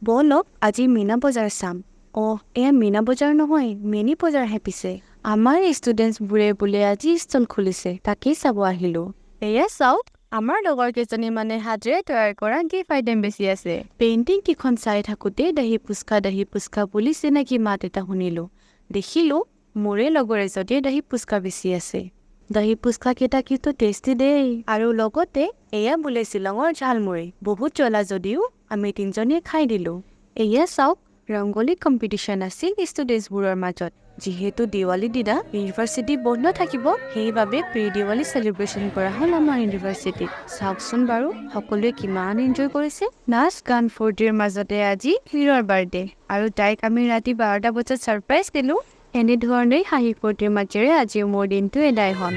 বলক আজি মীনা বজাৰ চাম। এয়া মীনা বজাৰ নহয়, মিনি বজাৰহে পিছে। আমাৰ ষ্টুডেণ্টছবোৰে বোলে আজি ষ্টল খুলিছে, তাকেই চাব আহিলোঁ। এয়া চাওক, আমাৰ লগৰ কেইজনী মানে হাতেৰে তৈয়াৰ কৰা গিফ্ট আইটেম বেছি আছে। পেইণ্টিং কেইখন চাই থাকোঁতে দহি পুচকা বুলি চিনাকি মাত এটা শুনিলোঁ। দেখিলোঁ মোৰে লগৰ এজনীয়ে দহি পুচকা বেছি আছে। দহি পুচকা কেইটা কিন্তু টেষ্টি দেই। আৰু লগতে এয়া বোলে শ্বিলঙৰ ঝালমুড়ি। বহুত জ্বলা যদিও আমি তিনিজনীয়ে খাই দিলোঁ। এয়া চাওক, ৰংগলী কম্পিটিশ্যন আছিল ষ্টুডেণ্টছবোৰৰ মাজত। যিহেতু দেৱালীৰ দিনা ইউনিভাৰ্চিটি বন্ধ থাকিব, সেইবাবে প্ৰি দেৱালী চেলিব্ৰেশ্যন কৰা হ'ল আমাৰ ইউনিভাৰ্চিটিত। চাওকচোন বাৰু সকলোৱে কিমান এনজয় কৰিছে। নাচ গান ফূৰ্তিৰ মাজতে আজি হিৰৰ বাৰ্থডে, আৰু তাইক আমি ৰাতি 12টা বজাত ছাৰপ্ৰাইজ দিলোঁ। এনেধৰণেই হাঁহি ফূৰ্তিৰ মাজেৰে আজি মোৰ দিনটো এদায় হ'ল।